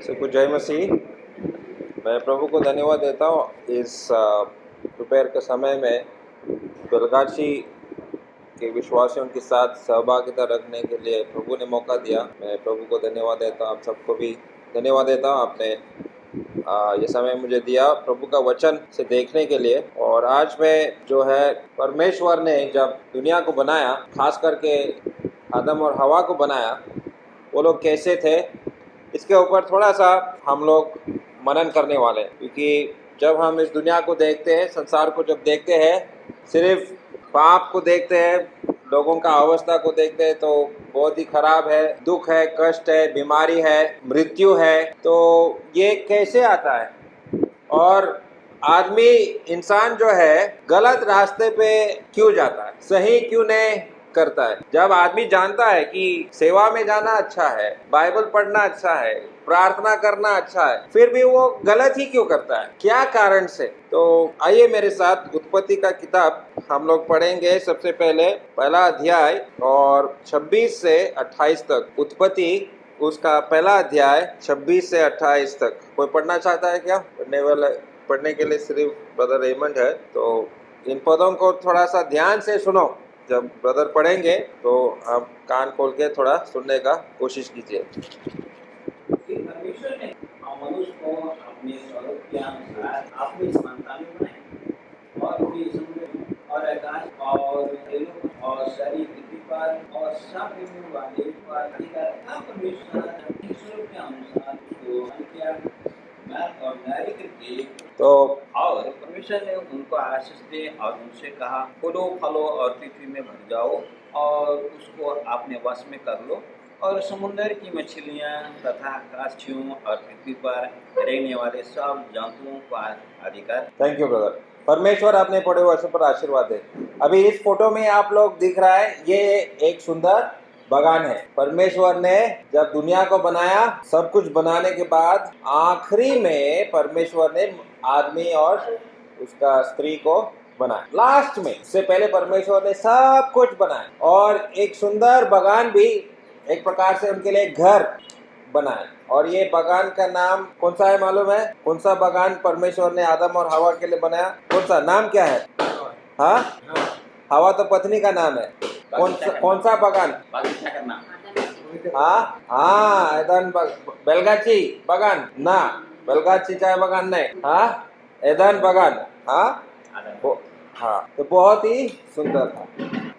सबको जय मसीह। मैं प्रभु को धन्यवाद देता हूँ इस दोपहर के समय में बेलगाची के विश्वासियों के साथ सहभागिता रखने के लिए प्रभु ने मौका दिया। मैं प्रभु को धन्यवाद देता हूँ, आप सबको भी धन्यवाद देता हूँ। आपने ये समय मुझे दिया प्रभु का वचन से देखने के लिए। और आज मैं जो है परमेश्वर ने जब दुनिया को बनाया, खास करके आदम और हवा को बनाया, वो लोग कैसे थे इसके ऊपर थोड़ा सा हम लोग मनन करने वाले हैं। क्योंकि जब हम इस दुनिया को देखते हैं, संसार को जब देखते हैं, सिर्फ पाप को देखते हैं, लोगों का अवस्था को देखते हैं तो बहुत ही खराब है, दुख है, कष्ट है, बीमारी है, मृत्यु है। तो ये कैसे आता है? और आदमी इंसान जो है गलत रास्ते पे क्यों जाता है, सही क्यों नहीं करता है? जब आदमी जानता है कि सेवा में जाना अच्छा है, बाइबल पढ़ना अच्छा है, प्रार्थना करना अच्छा है, फिर भी वो गलत ही क्यों करता है? क्या कारण से? तो आइए मेरे साथ उत्पत्ति का किताब हम लोग पढ़ेंगे। सबसे पहले पहला अध्याय और 26 से 28 तक। उत्पत्ति उसका पहला अध्याय 26 से 28 तक। कोई पढ़ना चाहता है क्या? पढ़ने के लिए सिर्फ ब्रदर रेमंड है। तो इन पदों को थोड़ा सा ध्यान से सुनो। जब ब्रदर पढ़ेंगे तो आप कान खोल के थोड़ा सुनने का कोशिश कीजिए। परमेश्वर ने मनुष्य को अपने स्वरूप के अनुसार अपनी समानता में बनाया और भी समुद्र और आकाश और तेलों और सारी पृथ्वी पर और सब रहने वाले पर अधिकार था। परमेश्वर ने अपने स्वरूप के अनुसार उसको बना किया, मर्द और नारी करके। तो और परमेश्वर ने उनको आशीष दे और उनसे कहा, फूलो फलो और पृथ्वी में भर जाओ और उसको अपने वश में कर लो और समुद्र की मछलियां तथा आकाशियों और पृथ्वी पर रहने वाले सब जंतुओं का अधिकार। Thank you brother. परमेश्वर आपने पढ़े वचन पर आशीर्वाद दे। अभी इस फोटो में आप लोग दिख रहा है, ये एक सुंदर बगान है। परमेश्वर ने जब दुनिया को बनाया, सब कुछ बनाने के बाद आखिरी में परमेश्वर ने आदमी और उसका स्त्री को बनाया। लास्ट में, इससे पहले परमेश्वर ने सब कुछ बनाया और एक सुंदर बगान भी एक प्रकार से उनके लिए घर बनाया। और ये बगान का नाम कौन सा है मालूम है? कौन सा बगान परमेश्वर ने आदम और हवा के लिए बनाया? कौन सा नाम क्या है? हाँ, हवा तो पत्नी का नाम है। कौन सा बगान? हाँ हाँ, एदन बेलगाची बगान ना, बेलगाची चाय बगान नहीं, हाँ एदन बगान। हाँ हाँ, तो बहुत ही सुंदर था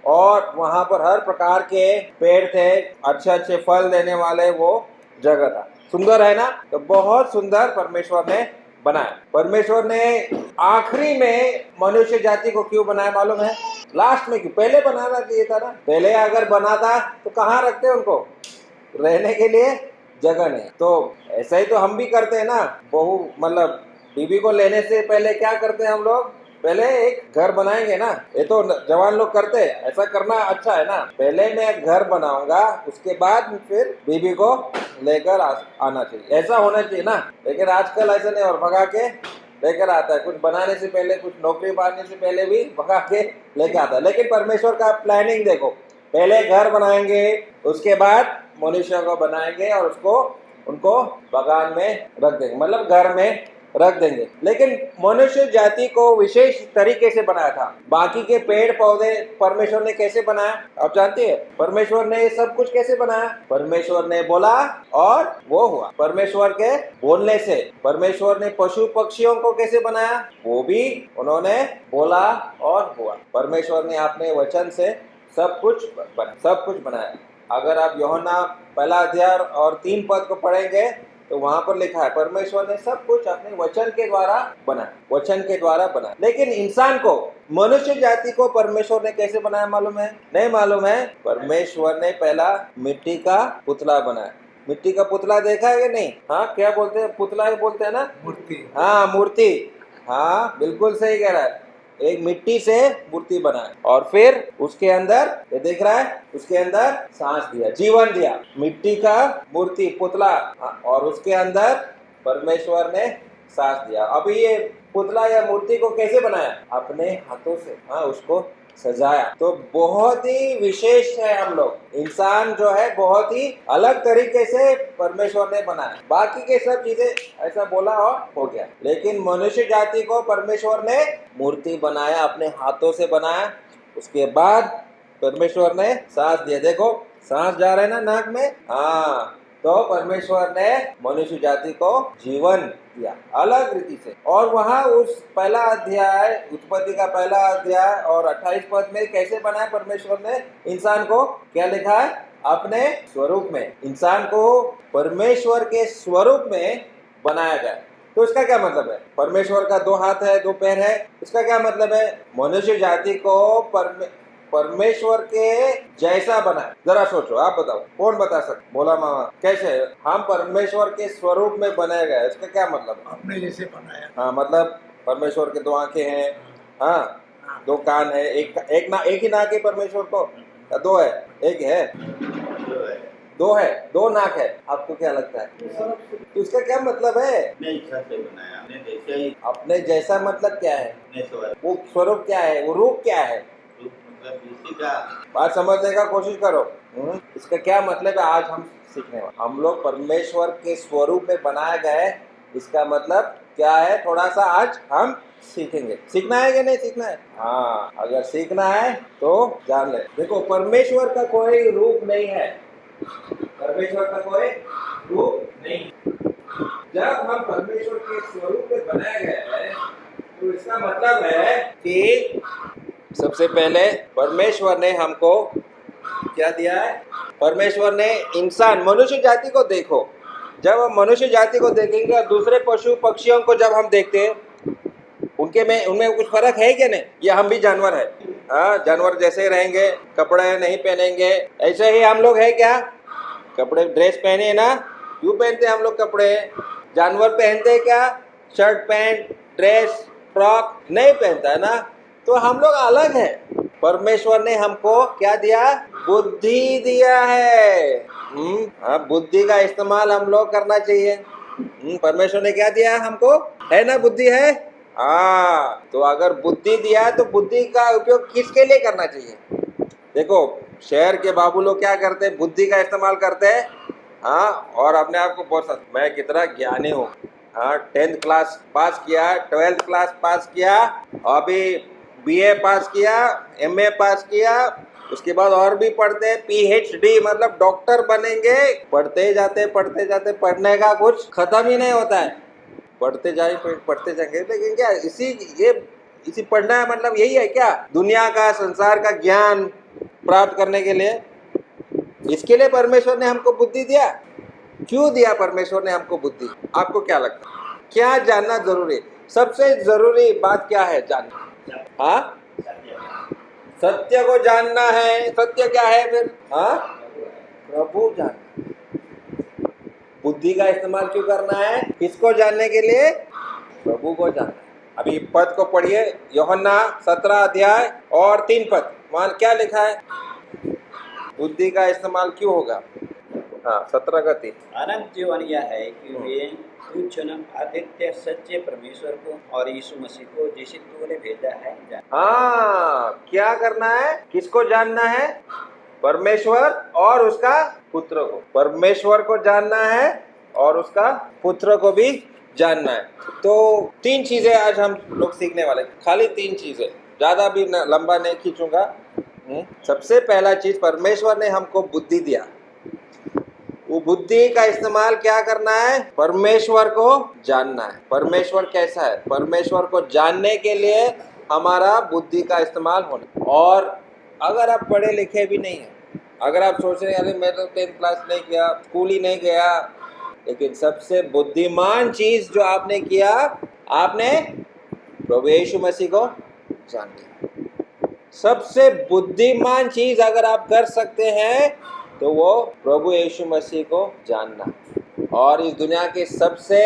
और वहां पर हर प्रकार के पेड़ थे, अच्छे अच्छे फल देने वाले वो जगह था। सुंदर है ना? तो बहुत सुंदर परमेश्वर ने बनाया। परमेश्वर ने आखिरी में मनुष्य जाति को क्यों बनाया मालूम है? लास्ट में क्यों? पहले बनाना चाहिए था ना। पहले अगर बनाता तो कहाँ रखते उनको? रहने के लिए जगह नहीं। तो ऐसा ही तो हम भी करते हैं ना। बहू मतलब बीबी को लेने से पहले क्या करते हैं हम लोग? पहले एक घर बनाएंगे ना। ये तो जवान लोग करते हैं, ऐसा करना अच्छा है ना। पहले मैं घर बनाऊंगा, उसके बाद फिर बीबी को लेकर आना चाहिए, ऐसा होना चाहिए ना। लेकिन आजकल ऐसा नहीं, और भगा के लेकर आता है। कुछ बनाने से पहले, कुछ नौकरी पाने से पहले भी भगा के लेकर आता है। लेकिन परमेश्वर का प्लानिंग देखो, पहले घर बनाएंगे, उसके बाद मनुष्य को बनाएंगे और उनको बगान में रख देंगे, मतलब घर में रख देंगे। लेकिन मनुष्य जाति को विशेष तरीके से बनाया था। बाकी के पेड़ पौधे परमेश्वर ने कैसे बनाया आप जानते हैं? परमेश्वर ने ये सब कुछ कैसे बनाया? परमेश्वर ने बोला और वो हुआ। परमेश्वर के बोलने से। परमेश्वर ने पशु पक्षियों को कैसे बनाया? वो भी उन्होंने बोला और हुआ। परमेश्वर ने अपने वचन से सब कुछ बनाया। अगर आप यूहन्ना पहला अध्याय और 3 पद को पढ़ेंगे तो वहां पर लिखा है परमेश्वर ने सब कुछ अपने वचन के द्वारा बनाया। लेकिन इंसान को, मनुष्य जाति को परमेश्वर ने कैसे बनाया मालूम है? नहीं मालूम है? परमेश्वर ने पहला मिट्टी का पुतला बनाया। मिट्टी का पुतला देखा है कि नहीं? हाँ, क्या बोलते हैं? पुतला ही बोलते हैं ना, मूर्ति। हाँ, मूर्ति। हाँ, बिल्कुल सही कह रहा है। एक मिट्टी से मूर्ति बनाया और फिर उसके अंदर, ये देख रहा है, उसके अंदर सांस दिया, जीवन दिया। मिट्टी का मूर्ति, पुतला, और उसके अंदर परमेश्वर ने सांस दिया। अभी ये पुतला या मूर्ति को कैसे बनाया? अपने हाथों से। हाँ, उसको सजाया। तो बहुत ही विशेष है हम लोग। इंसान जो है बहुत ही अलग तरीके से परमेश्वर ने बनाया। बाकी के सब चीजें ऐसा बोला और हो गया, लेकिन मनुष्य जाति को परमेश्वर ने मूर्ति बनाया, अपने हाथों से बनाया। उसके बाद परमेश्वर ने सांस दिया। देखो सांस जा रहा है ना नाक में, हाँ, तो परमेश्वर ने मनुष्य जाति को जीवन दिया अलग रीति से। और वहां उस पहला अध्याय, उत्पत्ति का पहला अध्याय और 28 पद में कैसे बनाया परमेश्वर ने इंसान को? क्या लिखा है? अपने स्वरूप में। इंसान को परमेश्वर के स्वरूप में बनाया गया। तो इसका क्या मतलब है? परमेश्वर का 2 हाथ है, 2 पैर है, इसका क्या मतलब है? मनुष्य जाति को परमेश्वर के जैसा बनाया। जरा सोचो, आप बताओ, कौन बता सकते? बोला मामा, कैसे हम परमेश्वर के स्वरूप में बनाए गए, इसका क्या मतलब? अपने जैसे बनाया। हाँ, मतलब परमेश्वर के 2 आंखें हैं, हाँ, 2 कान है, एक ही नाक है परमेश्वर को, या 2 है? एक है, 2 है, 2 नाक है। आपको क्या लगता है? तो इसका क्या मतलब है? अपने जैसा मतलब क्या है? वो स्वरूप क्या है? वो रूप क्या है? बात समझने का कोशिश करो। इसका क्या मतलब है? आज हम सीखने वाले। हम लोग परमेश्वर के स्वरूप में बनाए गए, इसका मतलब क्या है? थोड़ा सा आज हम सीखेंगे। सीखना है कि नहीं सीखना है? हाँ, अगर सीखना है तो जान ले। देखो, परमेश्वर का कोई रूप नहीं है। परमेश्वर का कोई रूप नहीं। जब हम परमेश्वर के स्वरूप में बनाए गए हैं, तो इसका मतलब है कि सबसे पहले परमेश्वर ने हमको क्या दिया है? परमेश्वर ने इंसान, मनुष्य जाति को देखो। जब हम मनुष्य जाति को देखेंगे और दूसरे पशु पक्षियों को जब हम देखते हैं, उनमें कुछ फर्क है क्या? नहीं। ये हम भी जानवर है, हाँ, जानवर जैसे रहेंगे, कपड़े नहीं पहनेंगे, ऐसे ही हम लोग है क्या? कपड़े, ड्रेस पहने ना, क्यों पहनते हम लोग कपड़े? जानवर पहनते हैं क्या? शर्ट पैंट ड्रेस फ्रॉक नहीं पहनता है ना। तो हम लोग अलग है। परमेश्वर ने हमको क्या दिया? बुद्धि दिया है। हाँ, बुद्धि का इस्तेमाल हम लोग करना चाहिए। परमेश्वर ने क्या दिया हमको? है ना, बुद्धि है। हाँ, तो अगर बुद्धि दिया है तो बुद्धि का उपयोग किसके लिए करना चाहिए? देखो, शहर के बाबू लोग क्या करते हैं? बुद्धि का इस्तेमाल करते हैं, हाँ, और अपने आप को बहुत, मैं कितना ज्ञानी हूँ, हाँ, 10th क्लास पास किया, 12th क्लास पास किया, अभी BA पास किया, MA पास किया, उसके बाद और भी पढ़ते हैं, PhD मतलब डॉक्टर बनेंगे। पढ़ते जाते, पढ़ने का कुछ खत्म ही नहीं होता है। पढ़ते जाएंगे, लेकिन क्या इसी पढ़ना है मतलब यही है क्या? दुनिया का, संसार का ज्ञान प्राप्त करने के लिए। इसके लिए परमेश्वर ने हमको बुद्धि दिया। क्यों दिया परमेश्वर ने हमको बुद्धि? आपको क्या लगता है? क्या जानना जरूरी है? सबसे जरूरी बात क्या है जानना? हाँ, सत्य को जानना है। सत्य क्या है फिर? हाँ, प्रभु जानना। बुद्धि का इस्तेमाल क्यों करना है? किसको जानने के लिए? प्रभु को जानना। अभी पद को पढ़िए, यूहन्ना 17 अध्याय और 3 पद। वहां क्या लिखा है? बुद्धि का इस्तेमाल क्यों होगा? हाँ, 17 का 3। अनंत जीवन यह है कि वे तू जन्म आदित्य सच्चे परमेश्वर को और यीशु मसीह को जिसे तूने भेजा है जान। हाँ, क्या करना है? किसको जानना है? परमेश्वर और उसका पुत्र को। परमेश्वर को जानना है और उसका पुत्र को भी जानना है। तो 3 चीजें आज हम लोग सीखने वाले, खाली 3 चीजें, ज्यादा भी लंबा नहीं खींचूंगा। सबसे पहला चीज, परमेश्वर ने हमको बुद्धि दिया। वो बुद्धि का इस्तेमाल क्या करना है? परमेश्वर को जानना है। परमेश्वर कैसा है? परमेश्वर को जानने के लिए हमारा बुद्धि का इस्तेमाल होना। और अगर आप पढ़े लिखे भी नहीं है, अगर आप सोच रहे हैं अरे मैं तो 10th क्लास नहीं किया, स्कूल ही नहीं गया, लेकिन सबसे बुद्धिमान चीज जो आपने किया, आपने प्रभु यीशु मसीह को जान लिया। सबसे बुद्धिमान चीज अगर आप कर सकते हैं तो वो प्रभु यीशु मसीह को जानना। और इस दुनिया के सबसे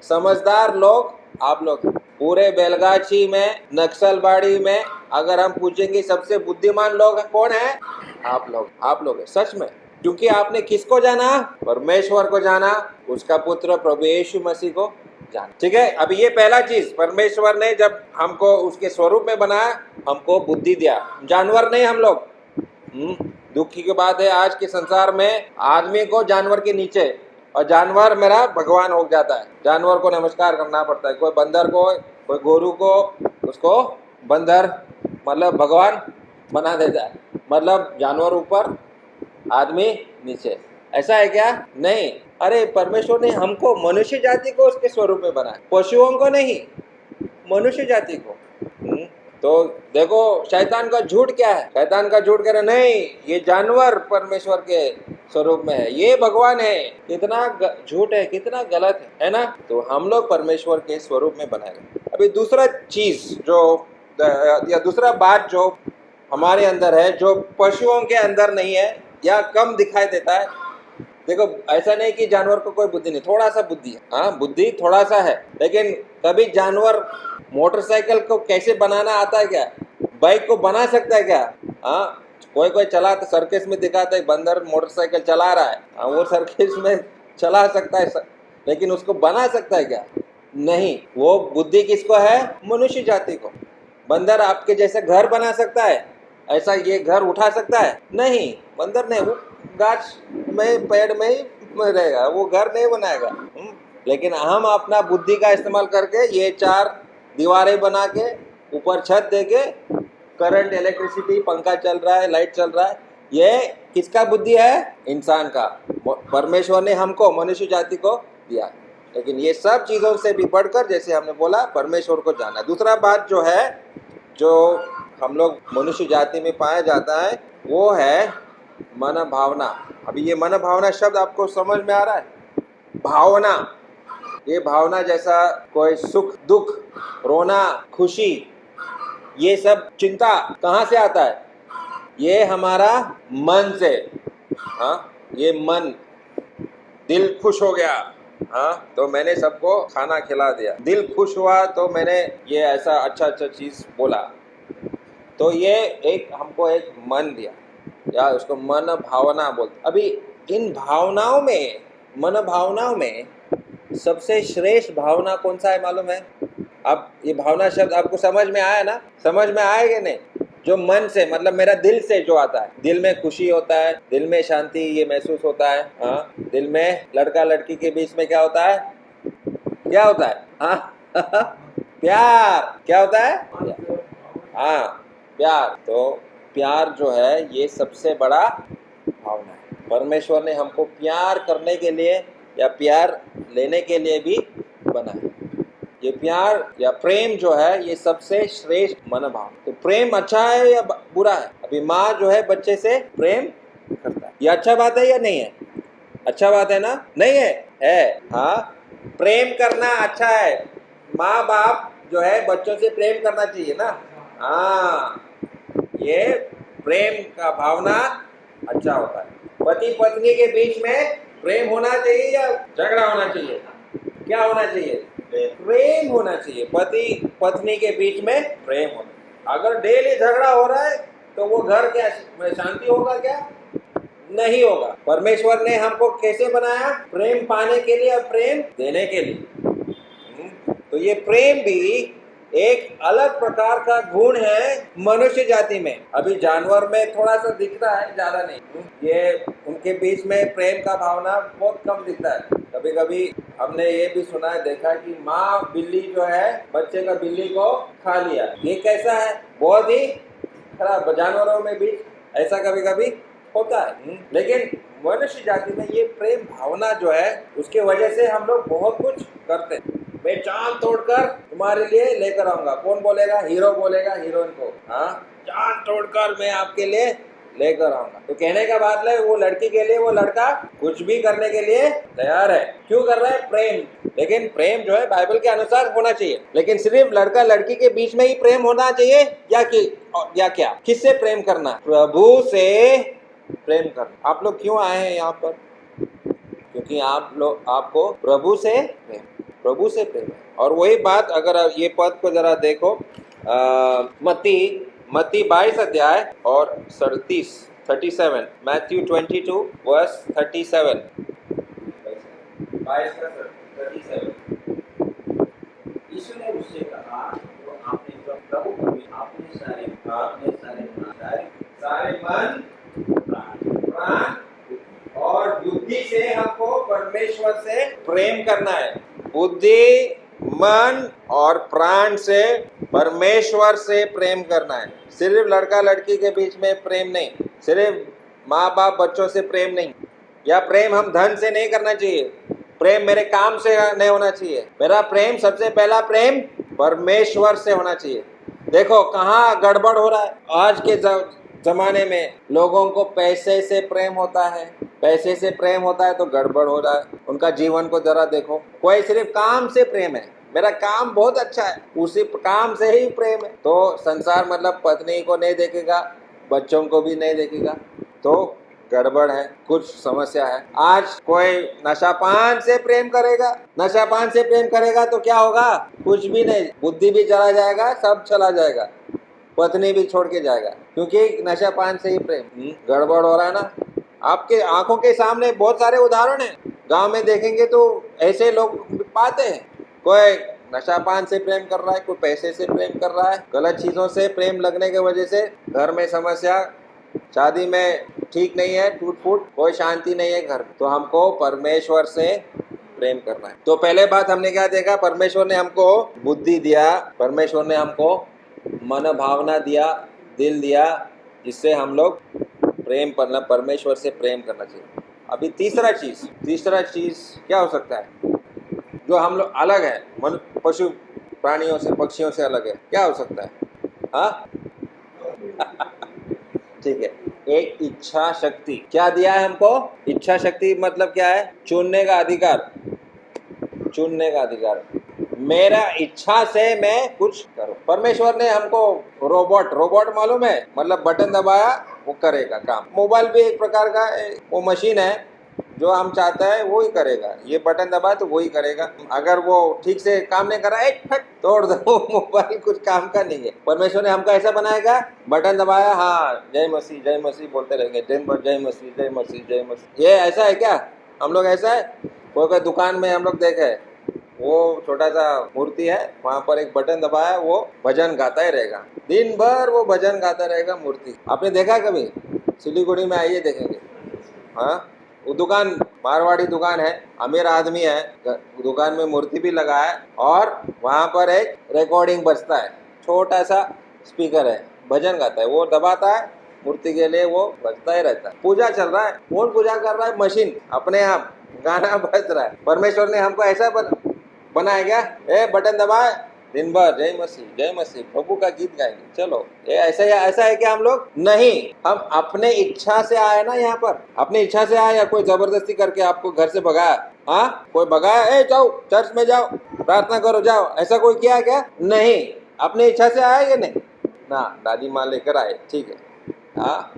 समझदार लोग आप लोग। पूरे बेलगाची में, नक्सलबाड़ी में अगर हम पूछेंगे सबसे बुद्धिमान लोग कौन है? आप लोग है सच में। क्योंकि आपने किसको जाना? परमेश्वर को जाना, उसका पुत्र प्रभु यीशु मसीह को जान। ठीक है, अभी ये पहला चीज, परमेश्वर ने जब हमको उसके स्वरूप में बनाया, हमको बुद्धि दिया। जानवर नहीं हम लोग। दुखी की बात है आज के संसार में आदमी को जानवर के नीचे, और जानवर मेरा भगवान हो जाता है। जानवर को नमस्कार करना पड़ता है। कोई बंदर को, कोई गोरू को, उसको बंदर मतलब भगवान बना देता है। मतलब जानवर ऊपर, आदमी नीचे। ऐसा है क्या? नहीं। अरे परमेश्वर ने हमको, मनुष्य जाति को उसके स्वरूप में बनाया, पशुओं को नहीं, मनुष्य जाति को। तो देखो शैतान का झूठ क्या है? शैतान का झूठ कह रहा नहीं, ये जानवर परमेश्वर के स्वरूप में है, ये भगवान है। कितना झूठ है, कितना गलत है ना? तो हम लोग परमेश्वर के स्वरूप में बनाए गए। अभी दूसरा चीज जो, या दूसरा बात जो हमारे अंदर है, जो पशुओं के अंदर नहीं है या कम दिखाई देता है। देखो ऐसा नहीं कि जानवर को कोई बुद्धि नहीं, थोड़ा सा बुद्धि है। हाँ, बुद्धि थोड़ा सा है, लेकिन कभी जानवर मोटरसाइकिल को कैसे बनाना आता है क्या? बाइक को बना सकता है क्या? हाँ, कोई कोई चला तो सर्कस में दिखाता है, बंदर मोटरसाइकिल चला रहा है। हाँ, वो सर्कस में चला सकता है, लेकिन उसको बना सकता है क्या? नहीं। वो बुद्धि किसको है? मनुष्य जाति को। बंदर आपके जैसे घर बना सकता है? ऐसा ये घर उठा सकता है? नहीं, बंदर नहीं। वो गाछ में, पेड़ में ही रहेगा, वो घर नहीं बनाएगा। लेकिन हम अपना बुद्धि का इस्तेमाल करके ये 4 दीवारें बना के, ऊपर छत दे के, करंट, इलेक्ट्रिसिटी, पंखा चल रहा है, लाइट चल रहा है। ये किसका बुद्धि है? इंसान का। परमेश्वर ने हमको, मनुष्य जाति को दिया। लेकिन ये सब चीजों से भी बढ़कर, जैसे हमने बोला, परमेश्वर को जाना। दूसरा बात जो है, जो हम लोग मनुष्य जाति में पाया जाता है, वो है मन भावना। अभी ये मन भावना शब्द आपको समझ में आ रहा है? भावना, ये भावना जैसा कोई सुख, दुख, रोना, खुशी, ये सब चिंता कहाँ से आता है? ये हमारा मन से। हाँ, ये मन, दिल खुश हो गया, हाँ, तो मैंने सबको खाना खिला दिया। दिल खुश हुआ तो मैंने ये ऐसा अच्छा अच्छा चीज बोला। तो ये एक हमको एक मन दिया, या उसको मन भावना बोलते। अभी इन भावनाओं में, मन भावनाओं में सबसे श्रेष्ठ भावना कौन सा है मालूम है? अब ये भावना शब्द आपको समझ में आया ना? समझ में आएगा नहीं? जो मन से, मतलब मेरा दिल से जो आता है, दिल में खुशी होता है, दिल में शांति ये महसूस होता है। हाँ, दिल में लड़का लड़की के बीच में क्या होता है? क्या होता है? हाँ प्यार। क्या होता है? हाँ, प्यार। तो प्यार जो है ये सबसे बड़ा भावना है। परमेश्वर ने हमको प्यार करने के लिए या प्यार लेने के लिए भी बनाया। ये प्यार या प्रेम जो है, ये सबसे श्रेष्ठ मनोभाव। तो प्रेम अच्छा है या बुरा है? अभी माँ जो है बच्चे से प्रेम करता है, ये अच्छा बात है या नहीं है? अच्छा बात है ना? नहीं है? है। हाँ, प्रेम करना अच्छा है। माँ बाप जो है बच्चों से प्रेम करना चाहिए ना? हाँ, ये प्रेम का भावना अच्छा होता है। पति पत्नी के बीच में प्रेम होना चाहिए या झगड़ा होना चाहिए? क्या होना चाहिए? प्रेम होना चाहिए। पति पत्नी के बीच में प्रेम होना। अगर डेली झगड़ा हो रहा है तो वो घर क्या शांति होगा? क्या नहीं होगा। परमेश्वर ने हमको कैसे बनाया? प्रेम पाने के लिए और प्रेम देने के लिए। तो ये प्रेम भी एक अलग प्रकार का गुण है मनुष्य जाति में। अभी जानवर में थोड़ा सा दिखता है, ज्यादा नहीं। ये उनके बीच में प्रेम का भावना बहुत कम दिखता है। कभी कभी हमने ये भी सुना है, देखा कि माँ बिल्ली जो है बच्चे का बिल्ली को खा लिया। ये कैसा है? बहुत ही खराब। जानवरों में भी ऐसा कभी कभी होता है। लेकिन मनुष्य जाति में ये प्रेम भावना जो है, उसके वजह से हम लोग बहुत कुछ करते हैं। मैं चांद तोड़कर तुम्हारे लिए लेकर आऊंगा। कौन बोलेगा? हीरो बोलेगा हीरोइन को। हाँ, चांद तोड़कर मैं आपके लिए लेकर आऊंगा। तो कहने का बात है, वो लड़की के लिए वो लड़का कुछ भी करने के लिए तैयार है। क्यों कर रहा है? प्रेम। लेकिन प्रेम जो है बाइबल के अनुसार होना चाहिए। लेकिन सिर्फ लड़का लड़की के बीच में ही प्रेम होना चाहिए या क्या? किससे प्रेम करना? प्रभु से प्रेम करना। आप लोग क्यों आए हैं यहाँ पर? क्योंकि आपको प्रभु से प्रेम है। और वही बात, अगर ये पद को जरा देखो, मत्ती 22 अध्याय और 37, मैथ्यू 22 वर्स 37, 22 का 37। प्रेम करना है, बुद्धि, मन और प्राण से, परमेश्वर से प्रेम करना है। सिर्फ लड़का लड़की के बीच में प्रेम नहीं, सिर्फ माँ बाप बच्चों से प्रेम नहीं, या प्रेम हम धन से नहीं करना चाहिए, प्रेम मेरे काम से नहीं होना चाहिए। मेरा प्रेम, सबसे पहला प्रेम परमेश्वर से होना चाहिए। देखो कहाँ गड़बड़ हो रहा है आज के जमाने में। लोगों को पैसे से प्रेम होता है, पैसे से प्रेम होता है तो गड़बड़ हो रहा है। उनका जीवन को जरा देखो, कोई सिर्फ काम से प्रेम है, मेरा काम बहुत अच्छा है, उसी काम से ही प्रेम है। तो संसार मतलब पत्नी को नहीं देखेगा, बच्चों को भी नहीं देखेगा, तो गड़बड़ है, कुछ समस्या है। आज कोई नशापान से प्रेम करेगा, नशापान से प्रेम करेगा तो क्या होगा? कुछ भी नहीं, बुद्धि भी चला जाएगा, सब चला जाएगा, पत्नी भी छोड़ के जाएगा, क्योंकि नशापान से ही प्रेम। गड़बड़ हो रहा है ना। आपके आंखों के सामने बहुत सारे उदाहरण हैं, गांव में देखेंगे तो ऐसे लोग पाते हैं। कोई नशापान से प्रेम कर रहा है, कोई पैसे से प्रेम कर रहा है, गलत चीजों से प्रेम लगने की वजह से घर में समस्या, शादी में ठीक नहीं है, टूट फूट, कोई शांति नहीं है घर। तो हमको परमेश्वर से प्रेम करना है। तो पहले बात हमने क्या देखा? परमेश्वर ने हमको बुद्धि दिया, परमेश्वर ने हमको मन भावना दिया, दिल दिया, जिससे हम लोग प्रेम करना, परमेश्वर से प्रेम करना चाहिए। अभी तीसरा चीज क्या हो सकता है जो हम लोग अलग है, मन पशु प्राणियों से, पक्षियों से अलग है? क्या हो सकता है? हाँ ठीक है, एक इच्छा शक्ति। क्या दिया है हमको? इच्छा शक्ति मतलब क्या है? चुनने का अधिकार, चुनने का अधिकार। मेरा इच्छा से मैं कुछ करूं। परमेश्वर ने हमको रोबोट मालूम है, मतलब बटन दबाया वो करेगा काम। मोबाइल भी एक प्रकार का वो मशीन है, जो हम चाहता है वो ही करेगा। ये बटन दबाए तो वो ही करेगा। अगर वो ठीक से काम नहीं कर रहा है, फट तोड़ दो, मोबाइल कुछ काम का नहीं है। परमेश्वर ने हमको ऐसा बनाएगा, बटन दबाया, हाँ जय मसीह बोलते रहेंगे दिन भर, जय मसीह। ये ऐसा है क्या? हम लोग ऐसा है? कोई दुकान में हम लोग देखे, वो छोटा सा मूर्ति है, वहां पर एक बटन दबाया, वो भजन गाता ही रहेगा, दिन भर वो भजन गाता रहेगा मूर्ति। आपने देखा कभी? सिलीगुड़ी में आइए देखेंगे। हाँ, वो दुकान मारवाड़ी दुकान है, अमीर आदमी है, दुकान में मूर्ति भी लगा है, और वहां पर एक रिकॉर्डिंग बजता है, छोटा सा स्पीकर है, भजन गाता है, वो दबाता है मूर्ति के लिए, वो बजता ही रहता है। पूजा चल रहा है, कौन पूजा कर रहा है? मशीन, अपने आप गाना बज रहा है। परमेश्वर ने हमको ऐसा बनाया गया, ए बटन दबाए, दिन भर जय मसीह प्रभु का गीत गाएंगे। चलो, ये ऐसा है कि हम लोग नहीं, हम अपने इच्छा से आए ना, यहाँ पर अपने इच्छा से आए, या कोई जबरदस्ती करके आपको घर से भगाया? हाँ, कोई भगाया, ए जाओ चर्च में जाओ, प्रार्थना करो, जाओ, ऐसा कोई किया क्या? नहीं, अपने इच्छा से आया या नहीं ना? दादी माँ लेकर आए, ठीक है। हाँ,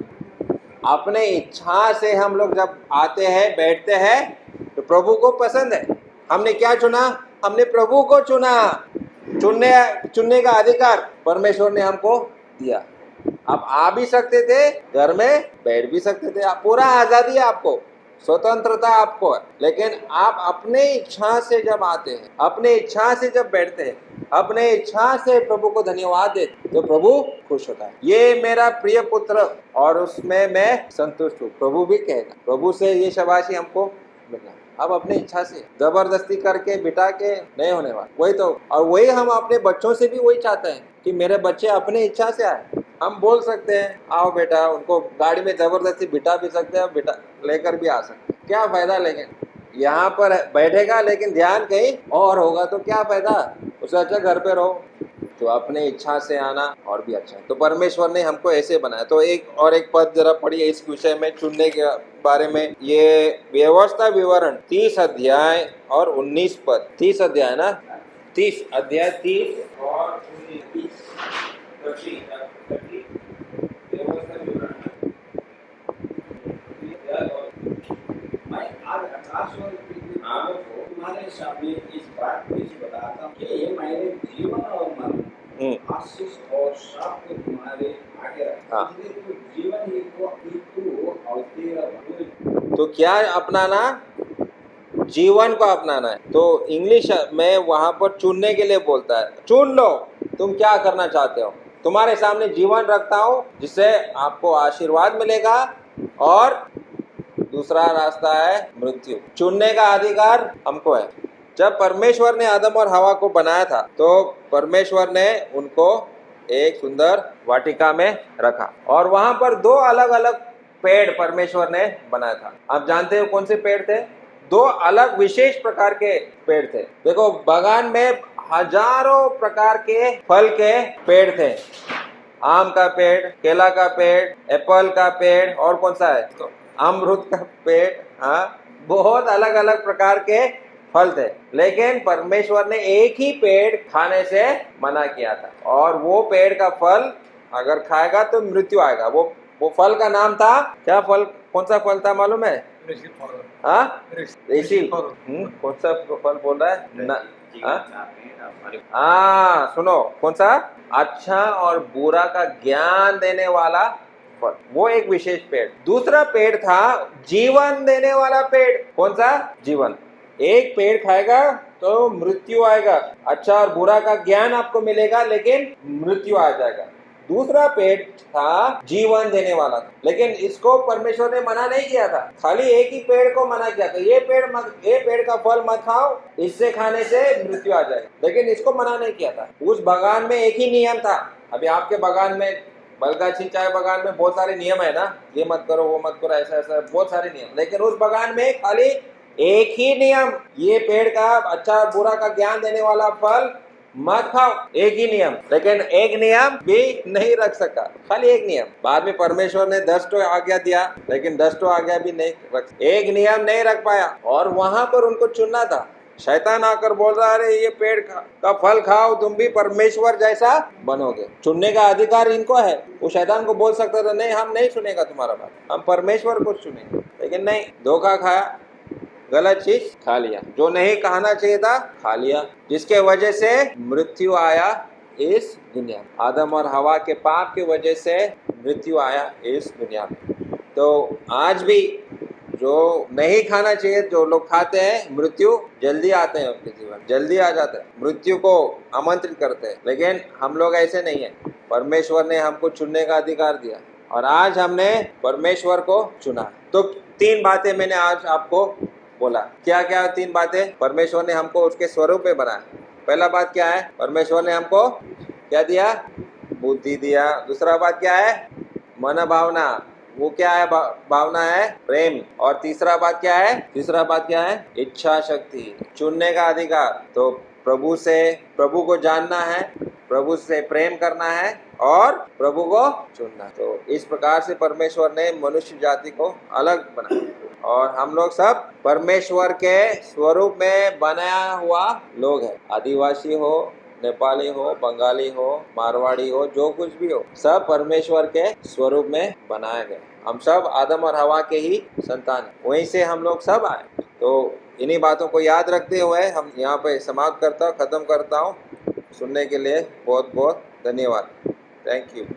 अपने इच्छा से हम लोग जब आते हैं, बैठते हैं, तो प्रभु को पसंद है। हमने क्या चुना? हमने प्रभु को चुना। चुनने का अधिकार परमेश्वर ने हमको दिया। आप आ भी सकते थे, घर में बैठ भी सकते थे, आप पूरा आजादी है आपको, स्वतंत्रता आपको है। लेकिन आप अपने इच्छा से जब आते हैं, अपने इच्छा से जब बैठते हैं, अपने इच्छा से प्रभु को धन्यवाद देते, तो प्रभु खुश होता है। ये मेरा प्रिय पुत्र और उसमें मैं संतुष्ट हूँ, प्रभु भी कहेगा। प्रभु से ये शाबाशी हमको मिलना। अब अपनी इच्छा से जबरदस्ती करके बिठा के नहीं होने वाला। वही तो, और वही हम अपने बच्चों से भी वही चाहते हैं कि मेरे बच्चे अपने इच्छा से आए। हम बोल सकते हैं आओ बेटा, उनको गाड़ी में जबरदस्ती बिठा भी सकते हैं, बिठा लेकर भी आ सकते हैं, क्या फायदा? लेकिन यहाँ पर बैठेगा लेकिन ध्यान कहीं और होगा तो क्या फायदा? उससे अच्छा घर पे रहो। तो अपने इच्छा से आना और भी अच्छा है। तो परमेश्वर ने हमको ऐसे बनाया। तो एक और एक पद जरा पढ़िए इस विषय में, चुनने के बारे में। ये व्यवस्था विवरण 30 अध्याय और 19 पद। 30 अध्याय ना, 30 अध्याय 30 और 19 व्यवस्था विवरण। मैं आज आकाश और पृथ्वी को तुम्हारे सामने इस बात को बताता हूँ कि मेरे जीवन और मन, आशीष और श्राप को तुम्हारे आगे रखा। तो जीवन ही को और तेरा। तो क्या अपनाना? जीवन को अपनाना है। तो इंग्लिश में वहां पर चुनने के लिए बोलता है, चुन लो तुम क्या करना चाहते हो। तुम्हारे सामने जीवन रखता हूं, जिससे आपको आशीर्वाद मिलेगा और दूसरा रास्ता है मृत्यु। चुनने का अधिकार हमको है। जब परमेश्वर ने आदम और हवा को बनाया था तो परमेश्वर ने उनको एक सुंदर वाटिका में रखा और वहां पर दो अलग अलग पेड़ परमेश्वर ने बनाया था। आप जानते हो कौन से पेड़ थे? दो अलग विशेष प्रकार के पेड़ थे। देखो, बागान में हजारों प्रकार के फल के पेड़ थे। आम का पेड़, केला का पेड़, एप्पल का पेड़ और कौन सा है तो अमरूद का पेड़। हाँ, बहुत अलग अलग प्रकार के फल थे, लेकिन परमेश्वर ने एक ही पेड़ खाने से मना किया था और वो पेड़ का फल अगर खाएगा तो मृत्यु आएगा। वो फल का नाम था क्या? फल कौन सा फल था मालूम है? हाँ, ऋषि। कौन सा फल बोल रहा है? हाँ, सुनो, कौन सा? अच्छा और बुरा का ज्ञान देने वाला फल, वो एक विशेष पेड़। दूसरा पेड़ था जीवन देने वाला पेड़। कौन सा? जीवन। एक पेड़ खाएगा तो मृत्यु आएगा, अच्छा और बुरा का ज्ञान आपको मिलेगा, लेकिन मृत्यु आ जाएगा। दूसरा पेड़ था जीवन देने वाला, लेकिन इसको परमेश्वर ने मना नहीं किया था, खाली एक ही पेड़ को मना किया था, ये पेड़ का फल मत खाओ, इससे खाने से मृत्यु आ जाएगा, लेकिन इसको मना नहीं किया था। उस बागान में एक ही नियम था। अभी आपके बागान में, बलगाची चाय बागान में बहुत सारे नियम है ना, ये मत करो, वो मत करो, ऐसा ऐसा बहुत सारे नियम, लेकिन उस बागान में खाली एक ही नियम, ये पेड़ का अच्छा और बुरा का ज्ञान देने वाला फल मत खाओ, एक ही नियम। लेकिन एक नियम भी नहीं रख सका, खाली एक नियम। बाद में परमेश्वर ने 10 आज्ञा दिया, लेकिन 10 आज्ञा भी नहीं रख, एक नियम नहीं रख पाया और वहां पर उनको चुनना था। शैतान आकर बोल रहा है, अरे ये पेड़ का फल खाओ, तुम भी परमेश्वर जैसा बनोगे। चुनने का अधिकार इनको है। वो शैतान को बोल सकता था, नहीं, हम नहीं सुनेगा तुम्हारा बात, हम परमेश्वर को सुनेंगे, लेकिन नहीं, धोखा खाया, गलत चीज खा लिया, जो नहीं खाना चाहिए था खा लिया, जिसके वजह से मृत्यु आया इस दुनिया में। आदम और हवा के पाप की वजह से मृत्यु आया इस दुनिया में। तो आज भी जो नहीं खाना चाहिए, जो लोग खाते हैं, मृत्यु जल्दी आते हैं, उनके जीवन जल्दी आ जाता है, मृत्यु को आमंत्रित करते हैं। लेकिन हम लोग ऐसे नहीं है। परमेश्वर ने हमको चुनने का अधिकार दिया और आज हमने परमेश्वर को चुना। तो 3 बातें मैंने आज आपको बोला। क्या क्या 3 बातें? परमेश्वर ने हमको उसके स्वरूप में बनाया। पहला बात क्या है? परमेश्वर ने हमको क्या दिया? बुद्धि दिया। दूसरा बात क्या है? मन भावना। वो क्या है? भावना है प्रेम। और तीसरा बात क्या है? तीसरा बात क्या है? इच्छा शक्ति, चुनने का अधिकार। तो प्रभु को जानना है, प्रभु से प्रेम करना है और प्रभु को चुनना। तो इस प्रकार से परमेश्वर ने मनुष्य जाति को अलग बनाया और हम लोग सब परमेश्वर के स्वरूप में बनाया हुआ लोग हैं। आदिवासी हो, नेपाली हो, बंगाली हो, मारवाड़ी हो, जो कुछ भी हो, सब परमेश्वर के स्वरूप में बनाए गए। हम सब आदम और हवा के ही संतान हैं, वहीं से हम लोग सब आए। तो इन्हीं बातों को याद रखते हुए हम यहाँ पे समाप्त खत्म करता हूँ। सुनने के लिए बहुत बहुत धन्यवाद। Thank you.